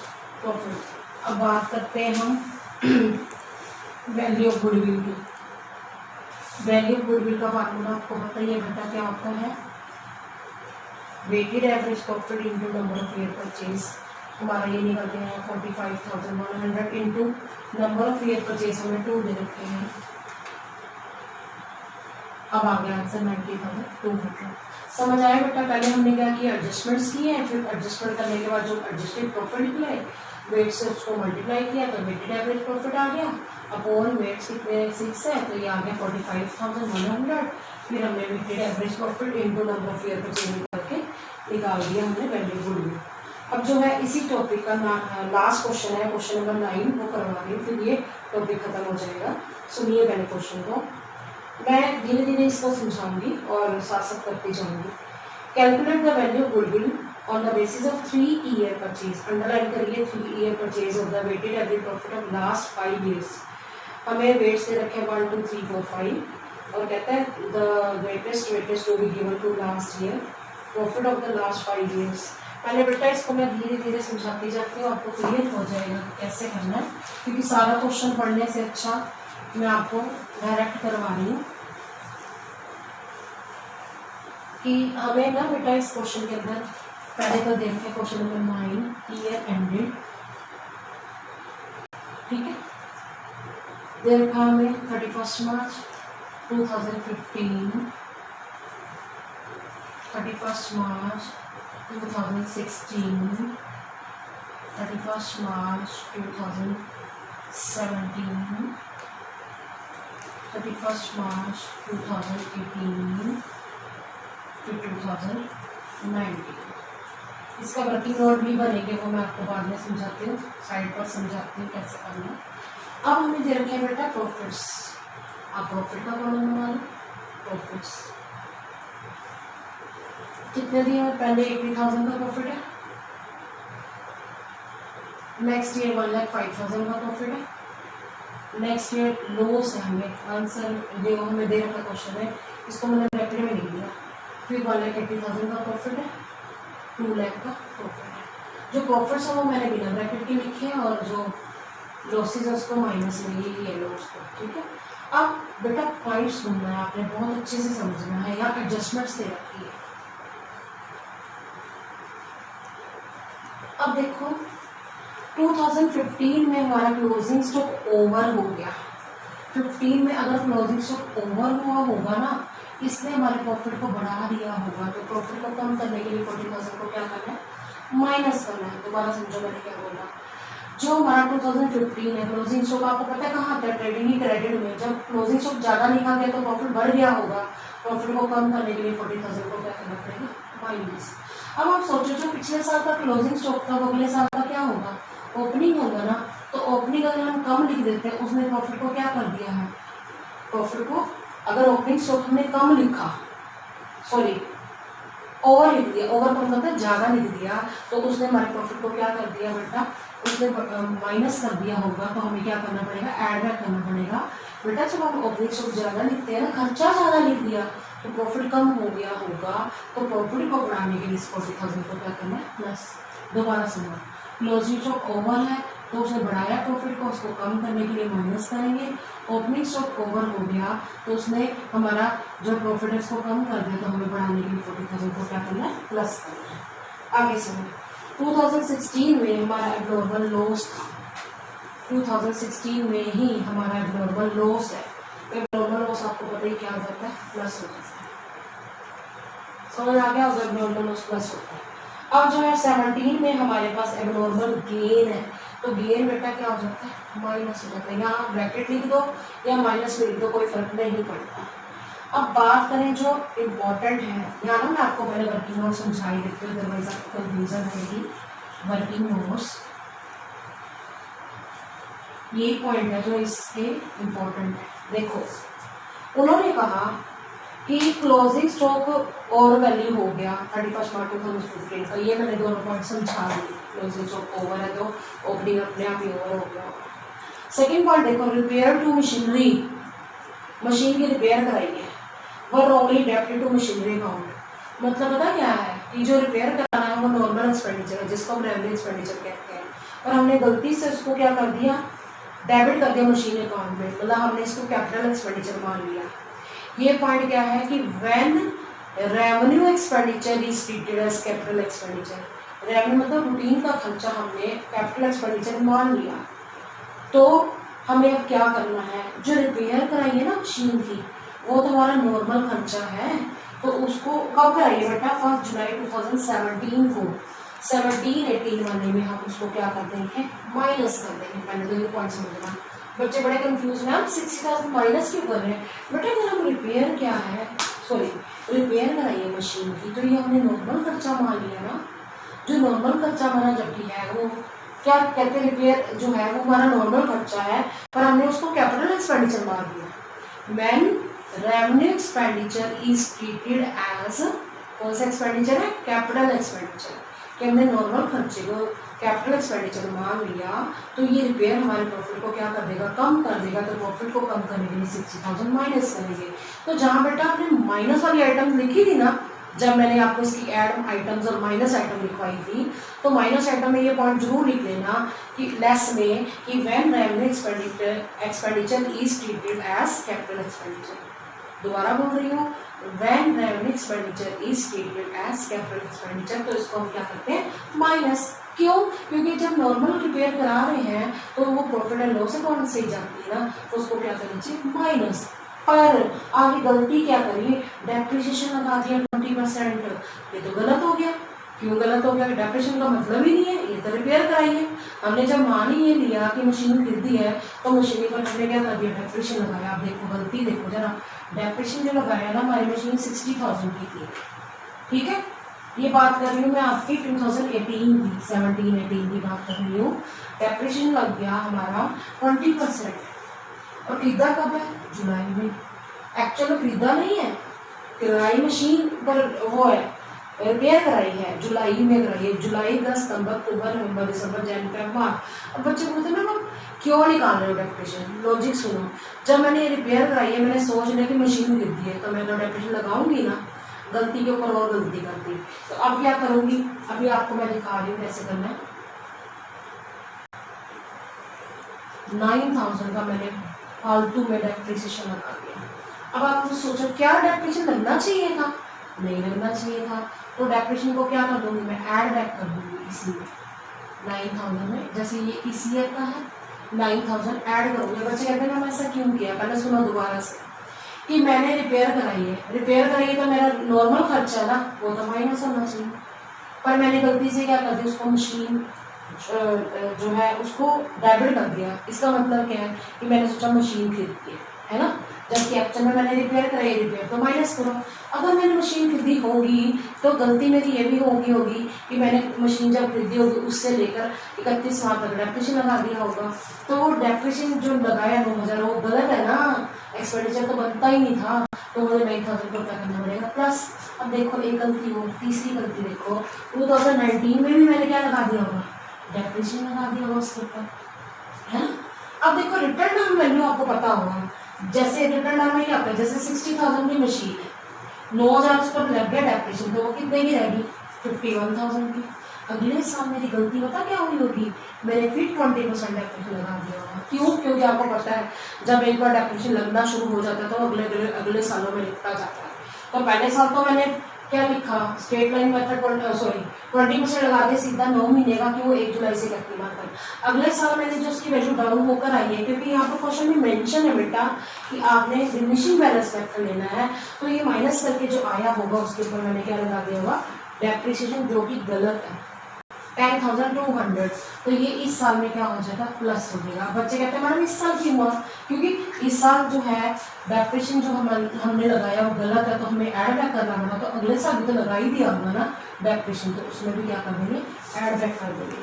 प्रॉफिट। अब बात करते हैं हम वैल्यू ऑफ गुडविल की। वैल्यू ऑफ गुडविल का फार्मूला आपको पता ही है बेटा, क्या होता है, weighted average profit into number of year purchase. हमारा ये निकलते हैं 45,100 into number of year purchase, हमें 2 दे रखे हैं। अब आ गया आंसर 90,200। समझ आया बेटा, पहले हमने क्या किया, एडजस्टमेंट्स किए हैं, फिर एडजस्टमेंट करने के बाद जो एडजस्टेड प्रॉफिट निकला है वेट से उसको मल्टीप्लाई किया तो वेटेड एवरेज प्रॉफिट आ गया। अपॉन वेट्स कितने 6 है तो ये आ गया 45,100। फिर हमने weighted average profit into number of year purchase करके निकाल दिया हमने वैल्यू गुडविल। अब जो है इसी टॉपिक का लास्ट क्वेश्चन है, क्वेश्चन नंबर 9 वो करवा रही हूँ, फिर ये टॉपिक खत्म हो जाएगा। सुनिए पहले क्वेश्चन को, मैं धीरे धीरे इसको समझाऊंगी और साथ साथ करती जाऊंगी। Calculate the value goodwill on the basis of 3 year purchase. Underline करिए 3 year purchase of the weighted average profit of last 5 years. हमें वेट्स दे रखे 1 2 3 4 5 और कहता है the greatest weightage to be given to last year profit of the last 5 years. पहले बेटा इसको मैं धीरे धीरे समझाती जाती हूँ, आपको क्लियर हो जाएगा कैसे करना है, क्योंकि सारा क्वेश्चन पढ़ने से अच्छा मैं आपको डायरेक्ट करवा रही हूँ कि हमें ना बेटा इस क्वेश्चन के अंदर पहले तो देखते हैं क्वेश्चन नंबर 9 ईयर एंडेड। ठीक है, दे रखा हमें 31 मार्च 2015, 31 मार्च 2016, 31 मार्च 2017, 31 मार्च 2018, फिर 2019। इसका वर्किंग नोट भी बनेंगे, वो मैं आपको बाद में समझाती हूँ, साइड पर समझाती हूँ कैसे करना है। अब हमें दे रखे हैं बेटा प्रॉफिट्स। आप प्रॉफिट का कॉलम बना लो, प्रॉफिट्स कितने दिए हैं, पहले 80,000 का प्रॉफिट है, नेक्स्ट ईयर 1,05,000 का प्रॉफिट है, नेक्स्ट ईयर लॉस है। हमें आंसर जो हमें दे रखा क्वेश्चन है इसको मैंने ब्रैकेट में लिख दिया। फिर 1,80,000 का प्रॉफिट है, 2 लाख का प्रॉफिट है। जो प्रॉफिट्स है वो मैंने बिना ब्रैकेट के लिखे हैं और जो लॉसेज है उसको माइनस में ही ले लो उसको, ठीक है। अब बेटा पॉइंट्स सुनना है आपने, बहुत अच्छे से समझना है, या एडजस्टमेंट्स दे रखी है। अब देखो 2015 में हमारा क्लोजिंग स्टॉक ओवर हो गया। 15 में अगर क्लोजिंग स्टॉक ओवर हुआ होगा ना, इसने हमारे प्रॉफिट को बढ़ा दिया होगा, तो प्रॉफिट को कम करने के लिए 40,000 को क्या करना है, माइनस करना है। दोबारा समझो मैंने क्या बोला। जो हमारा 2015 है क्लोजिंग स्टॉक, आपको पता है कहाँ था, ट्रेडिंग ही क्रेडिट में। जब क्लोजिंग स्टॉक ज़्यादा निकल गया तो प्रॉफिट बढ़ गया होगा, प्रॉफिट को कम करने के लिए 40,000 को क्या करना पड़ेगा, माइनस। अब आप सोचो जो पिछले साल का क्लोजिंग स्टॉक था वो अगले साल का क्या होगा, ओपनिंग होगा ना। तो ओपनिंग अगर हम कम लिख देते हैं, उसने प्रॉफिट को क्या कर दिया है, प्रॉफिट को अगर ओपनिंग स्टॉक हमने कम लिखा, सॉरी ओवर लिख दिया, ओवर कम करते ज़्यादा लिख दिया, तो उसने हमारे प्रॉफिट को क्या कर दिया बेटा, उसने माइनस कर दिया होगा। तो हमें क्या करना पड़ेगा, ऐड बैक करना पड़ेगा। बेटा जब हम ओपनिंग स्टॉक ज़्यादा लिखते हैं ना, खर्चा ज़्यादा लिख दिया तो प्रॉफिट कम हो गया होगा, तो प्रॉफिट को बढ़ाने के लिए 40,000 को क्या करना है, प्लस। दोबारा सुनो, क्लोजिंग स्टॉक ओवर है तो उसने बढ़ाया प्रॉफिट को, उसको कम करने के लिए माइनस करेंगे। ओपनिंग स्टॉक ओवर हो गया तो उसने हमारा जो प्रॉफिट है उसको कम कर दिया, तो हमें बढ़ाने के लिए 40,000 को क्या करना है, प्लस करना है। आगे सुनो, 2016 में हमारा एब्नॉर्मल लॉस था। 2016 में ही हमारा एब्नॉर्मल लॉस है। एब्नॉर्मल लॉस आपको पता ही क्या हो जाता है, प्लस हो जाता है। समझ आ गया, एब्नॉर्मल लॉस प्लस होता है। अब जो है 17 में हमारे पास एब्नॉर्मल गेन है, तो गेन बेटा क्या हो जाता है, माइनस हो जाता है। यहाँ ब्रैकेट लिख दो या माइनस लिख दो, कोई फर्क नहीं पड़ता। अब बात करें जो इम्पोर्टेंट है, यहाँ ना मैं आपको पहले वर्किंग नोट्स समझाई देती हूँ, अदरवाइज आपको कंफ्यूजन रहेगी। वर्किंग नोट्स ये पॉइंट है जो इसके इम्पोर्टेंट है। देखो उन्होंने कहा कि क्लोजिंग स्टॉक और वैल्यू हो गया 31 मार्च 2015 का, ये मैंने दोनों पॉइंट समझा दी। क्लोजिंग स्टॉक ओवर है तो ओपनिंग अपने आप ही ओवर हो गया। सेकेंड पॉइंट देखो, रिपेयर टू मशीनरी, मशीन की रिपेयर कराई है, वर ओनली डेप्ट टू मशीनरी अकाउंट। मतलब पता क्या है कि जो रिपेयर कराना है वो नॉर्मल एक्सपेंडिचर है, जिसको हम रेवेन्यू एक्सपेंडिचर कहते हैं, और हमने गलती से उसको क्या कर दिया, डेबिट कर दिया मशीन अकाउंट में, मतलब हमने इसको कैपिटल एक्सपेंडिचर मान लिया। ये पॉइंट क्या है कि when revenue expenditure is treated as capital expenditure, revenue मतलब रूटीन का खर्चा हमने कैपिटल एक्सपेंडिचर मान लिया, तो हमें अब क्या करना है, जो रिपेयर कराई है ना मशीन की, वो तो हमारा नॉर्मल खर्चा है, तो उसको कब कराइए बेटा, 1 जुलाई 2017 को 17-18 वाले में हम उसको क्या कर देंगे, माइनस कर देंगे। पहले तो ये पॉइंट समझना, बच्चे बड़े कंफ्यूज हैं, हम 60,000 माइनस क्यों कर रहे हैं बेटा, अगर हम रिपेयर क्या है, सॉरी रिपेयर कराइए मशीन की, तो ये हमने नॉर्मल खर्चा मान लिया ना। जो नॉर्मल खर्चा हमारा जबकि है वो क्या कहते हैं, रिपेयर जो है वो हमारा नॉर्मल खर्चा है, पर हमने उसको कैपिटल एक्सपेंडिचर मान दिया। When revenue expenditure is treated as, कौन सा एक्सपेंडिचर है, कैपिटल एक्सपेंडिचर, कि हमने नॉर्मल खर्चे को कैपिटल एक्सपेंडिचर मान लिया, तो ये रिपेयर हमारे प्रॉफिट को क्या कर देगा, कम कर देगा। तो प्रॉफिट को कम करने के लिए 60,000 माइनस करेंगे। तो जहाँ बेटा आपने माइनस वाली आइटम लिखी थी ना, जब मैंने आपको इसकी एड आइटम्स और माइनस आइटम लिखवाई थी, तो माइनस आइटम में ये पॉइंट जरूर लिख लेना कि लेस में कि when revenue expenditure is treated as capital expenditure. दोबारा बोल रही हूँ, when revenue expenditure is treated as capital expenditure, तो इसको हम क्या करते हैं, माइनस। क्यों, क्योंकि जब नॉर्मल रिपेयर करा रहे हैं तो वो प्रॉफिट एंड लॉस अकाउंट से ही जाती है ना, तो उसको क्या करना चाहिए, माइनस। पर आगे गलती क्या करी, डेप्रिसिएशन लगा दिया 20%, ये तो गलत हो गया। क्यों गलत हो गया, डेप्रिसिएशन का मतलब ही नहीं है, ये तो रिपेयर कराई है। हमने जब मान ही ये लिया कि मशीन खरीदी है, तो मशीन पर हमने क्या कर दिया, डेप्रिसिएशन लगाया। आप देखो गलती देखो जरा, डेप्रिसिएशन जो लगाया ना, हमारी मशीन 60,000 की थी, ठीक है। ये बात कर रही हूँ मैं आपकी 2018 की, 17-18 की बात कर रही हूँ। डेप्रिसिएशन लग गया हमारा 20%, और खरीदा कब है, जुलाई में। एक्चुअल खरीदा नहीं है, किराई मशीन पर वो है, रिपेयर कराई है, जुलाई में कराई है। जुलाई 10 सितंबर अक्टूबर नवंबर दिसंबर जनवरी मार्च। अब बच्चे बोलते हैं ना मैम क्यों निकाल रहे हो डेप्रिसिएशन, लॉजिक सुनो। जब मैंने ये रिपेयर कराई है, मैंने सोच लिया कि मशीन खरीदी है, तो मैं तो डेप्रिसिएशन लगाऊंगी ना। गलती के ऊपर और गलती कर दी। तो अब क्या करूंगी, अभी आपको मैं दिखा रही हूँ कैसे करना है। 9000 का मैंने फालतू में डेप्रिसिएशन लगा दिया। अब आप तो सोचो क्या डेप्रिसिएशन लगना चाहिए था, नहीं लगना चाहिए था। तो डेप्रिसिएशन को क्या कर दूंगी मैं, ऐड बैक कर दूंगी इसी में 9000 में। जैसे ये इस ईयर का है 9000 ऐड करूंगी। बच्चे कहते हैं मैं ऐसा क्यों किया, पहले सुनो दोबारा से कि मैंने रिपेयर कराई है, रिपेयर कराई तो मेरा नॉर्मल खर्चा है ना, वो तो माइनस होना चाहिए। पर मैंने गलती से क्या कर दिया, उसको मशीन जो है उसको डेबिट कर दिया। इसका मतलब क्या है कि मैंने सोचा मशीन खरीदी है ना, जबकि एक्चुअल में मैंने रिपेयर कराई, रिपेयर तो माइनस करो। अगर मैंने मशीन खरीदी होगी तो गलती मेरी ये भी होगी कि मैंने मशीन जब खरीदी होगी उससे लेकर 31 माह तक डेप्रिसिएशन लगा दिया होगा। तो वो डेप्रिसिएशन जो लगाया 9000 वो गलत है ना, एक्सपेंडिचर तो बनता ही नहीं था। तो मुझे 9000 को क्या करना पड़ेगा प्लस। अब देखो एक गलती हो, तीसरी गलती देखो 2019 में भी मैंने क्या लगा दिया होगा, डेप्रिसिएशन लगा दिया होगा उसके ऊपर, है ना। अब देखो रिटर्न डाउन वैल्यू आपको पता होगा, जैसे रिटर्न डाउन में क्या होता है, जैसे 60,000 की मशीन है, 9000 उस पर लग गया डेप्रिसिएशन, तो वो कितने की रहेगी 51,000 की। अगले साल मेरी गलती पता क्या हुई होगी, मैंने फिर 20% डेप्रिसिएशन लगा दिया होगा। क्यों, क्योंकि आपको पता है जब एक बार डेप्रिसिएशन लगना शुरू हो जाता है तो अगले सालों में लिखता जाता है। तो पहले साल तो मैंने क्या लिखा, स्ट्रेट लाइन मेथड 20% लगा दिया सीधा 9 महीने का, कि वो 1 जुलाई से 31 मार्च तक। अगले साल मैंने जो उसकी वैल्यू डाउन होकर आई है, क्योंकि यहाँ पर क्वेश्चन में मेंशन है बेटा कि आपने डिमिनिशिंग बैलेंस मेथड लेना है, तो ये माइनस करके जो आया होगा उसके ऊपर मैंने क्या लगा दिया होगा, डेप्रिसिएशन, जो कि गलत है 10,200। तो ये इस साल में क्या हो जाएगा, प्लस हो जाएगा। बच्चे कहते हैं मैडम इस साल क्यों हुआ, क्योंकि इस साल जो है डेप्रिसिएशन जो हमने लगाया वो गलत है, तो हमें ऐड बैक करना पड़ा। तो अगले साल भी तो लगा ही दिया होगा ना डेप्रिसिएशन, तो उसमें भी क्या कर देंगे, ऐड बैक कर देंगे।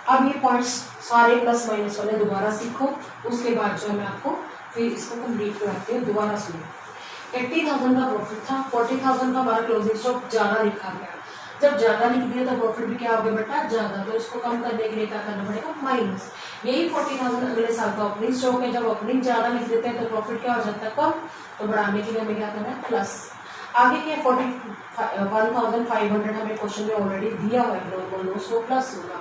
अब ये पॉइंट्स सारे प्लस माइनस वाले दोबारा सीखो, उसके बाद जो है मैं आपको फिर इसको कंप्लीट कराती हूँ। दोबारा सुनो, 80,000 का प्रॉफिट था, 40,000 का हमारा क्लोजिंग स्टॉक ज़्यादा लिखा गया। जब ज़्यादा लिख दिया तो प्रॉफिट भी क्या हो गया बेटा, ज़्यादा। तो इसको कम करने के लिए क्या करना पड़ेगा, माइनस। यही 40,000 अगले साल का ओपनिंग स्टॉक है, जब ओपनिंग ज़्यादा लिख देते हैं तो प्रॉफिट क्या हो जाता है, कम। तो बढ़ाने के लिए हमें क्या करना है, प्लस। आगे क्या 41,500 हमें क्वेश्चन में ऑलरेडी दिया हुआ है एब्नॉर्मल लॉस, वो प्लस होगा,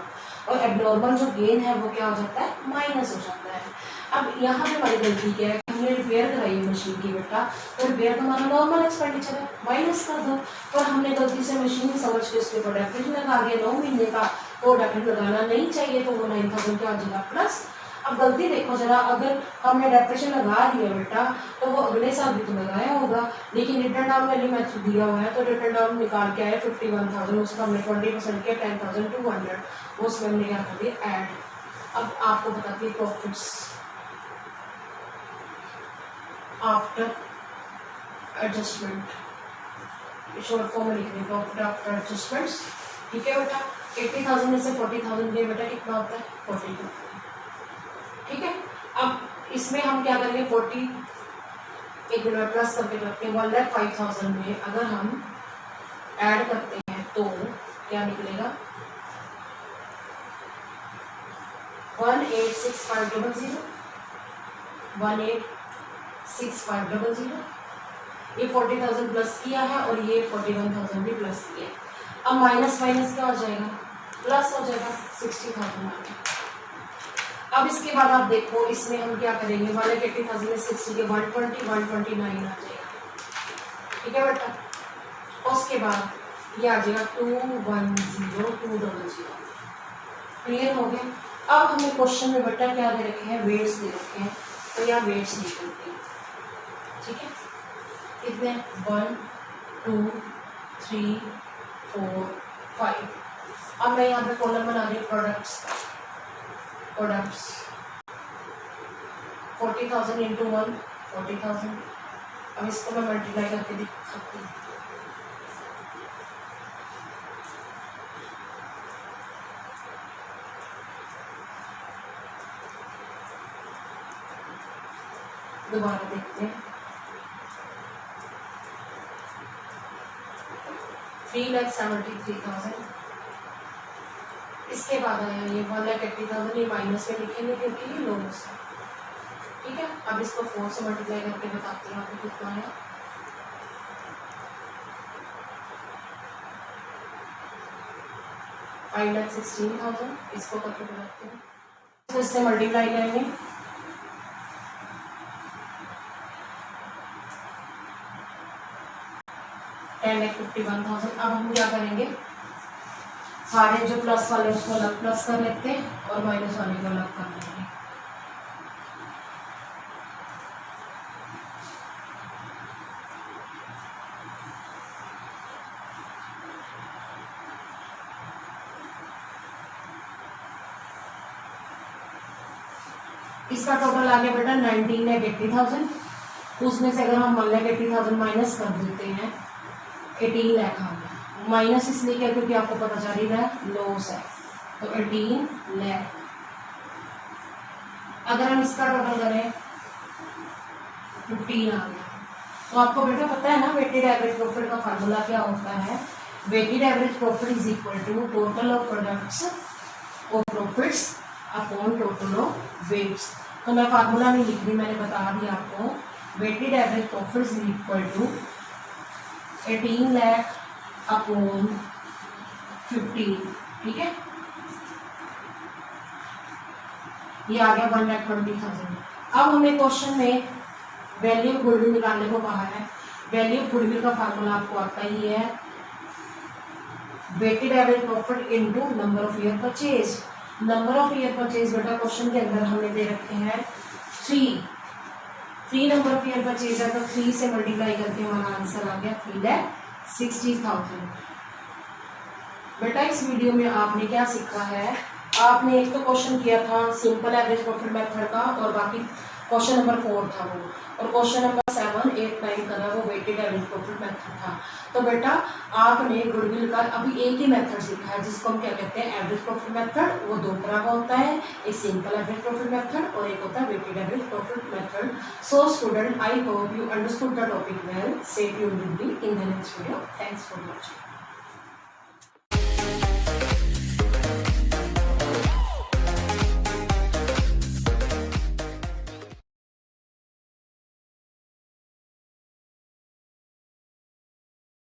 और एब्नॉर्मल जो गेन है वो क्या हो जाता है, माइनस हो जाता है। अब यहाँ पे हमारी गलती क्या है, हमने रिपेयर कराई है मशीन की बेटा, तो रिपेयर तो हमारा नॉर्मल एक्सपेंडिचर है, माइनस कर दो। पर हमने गलती से मशीन समझ के उसके ऊपर डेप्रिसिएशन लगा दिया 9 महीने का, तो डेप्रिसिएशन लगाना नहीं चाहिए, तो वो 9,000 क्या हो जाएगा, प्लस। अब गलती देखो जरा, अगर हमने डेप्रिसिएशन लगा दिया बेटा तो वो अगले साल भी तो लगाया होगा, लेकिन रिटर्न डाउन वैल्यू मैथड दिया हुआ है, तो रिटर्न डाउन निकाल के आया 51,000, उसका हमने 20% किया 10,200, उसमें हमने क्या कर दिया, ऐड। अब आपको बताती है profits after adjustment, short form में लिखने, प्रॉफिट आफ्टर एडजस्टमेंट्स। ठीक है बेटा, 80,000 में से 40,000 दिए बेटा, कितना होता है 42। ठीक है, अब इसमें हम क्या करेंगे, 40 एक मिनट प्लस करके रखते हैं, 1,05,000 में अगर हम ऐड करते हैं तो क्या निकलेगा, 1,86,500, 1,86,500। ये 40,000 प्लस किया है और ये 41,000 भी प्लस किया है। अब माइनस माइनस क्या हो जाएगा, प्लस हो जाएगा 60,000। अब इसके बाद आप देखो इसमें हम क्या करेंगे, 1,80,000 में 60 के 120, 129 आ जाएगा। ठीक है बेटा, उसके बाद ये आ जाएगा 210, 200। क्लियर हो गया। अब हमें क्वेश्चन में बेटा क्या दे रखे हैं, वेट्स दे रखे हैं, तो यहाँ वेट्स लिख लेते हैं। ठीक है, कितने, 1 2 3 4 5। अब मैं यहाँ पे कॉलम बना रही हूँ प्रोडक्ट्स, 40,000 इंटू 1 40,000। अब इसको मैं मल्टीप्लाई करके दिखाती हूँ। दोबारा देखते हैं, 3,73,000। इसके बाद आया ये 1,80,000, ये माइनस में लिखेंगे क्योंकि ये लॉस है। ठीक है, अब इसको 4 से मल्टीप्लाई करके बताती हूँ आपको कितना है, 5,16,000, इसको करके बनाते हैं, तो इससे मल्टीप्लाई करेंगे, 10,51,000। अब हम क्या करेंगे, सारे जो प्लस वाले उसको अलग प्लस कर लेते हैं और माइनस वाले को अलग कर लेंगे। इसका टोटल आ गया बेटा 19,80,000। उसमें से अगर हम 1,80,000 माइनस कर देते हैं, 18 लाख आ गया। माइनस इसलिए क्या, क्योंकि आपको पता चल ही रहा है लॉस है, तो 18 लाख। अगर हम इसका टोटल करें 15 आ गया। तो आपको बेटा पता है ना वेटेड एवरेज प्रॉफिट का फार्मूला क्या होता है, weighted average profit is equal to total of products और profits upon total of weights. तो मैं फार्मूला नहीं लिख रही, मैंने बता दिया आपको, weighted average profit is equal to 18 lakh upon 15, ठीक है, ये आ गया 1,20,000। अब हमें क्वेश्चन में वैल्यू ऑफ गुडविल निकालने को कहा है। वैल्यू ऑफ गुडविल का फार्मूला आपको आता ही है, weighted average profit into number of year purchase. Number of year purchase बेटा क्वेश्चन के अंदर हमने दे रखे हैं 3 नंबर ऑफ ईयर परचेज है, तो 3 से मल्टीप्लाई करके हमारा आंसर आ गया 3,60,000। बेटा इस वीडियो में आपने क्या सीखा है, आपने एक तो क्वेश्चन किया था सिंपल एवरेज प्रॉफिट मेथड का, और बाकी क्वेश्चन नंबर 4 था वो, और क्वेश्चन नंबर 7, 8, 9 का वो वेटेड एवरेज प्रॉफिट मेथड था। तो बेटा आपने गुडविल का अभी एक ही मेथड सीखा है, जिसको हम क्या कहते हैं, एवरेज प्रॉफिट मेथड। वो 2 तरह का होता है, एक सिंपल एवरेज प्रॉफिट मेथड और एक होता है weighted average profit method. So student, I hope you understood the topic well. Stay tuned with me in the next video. Thanks for watching.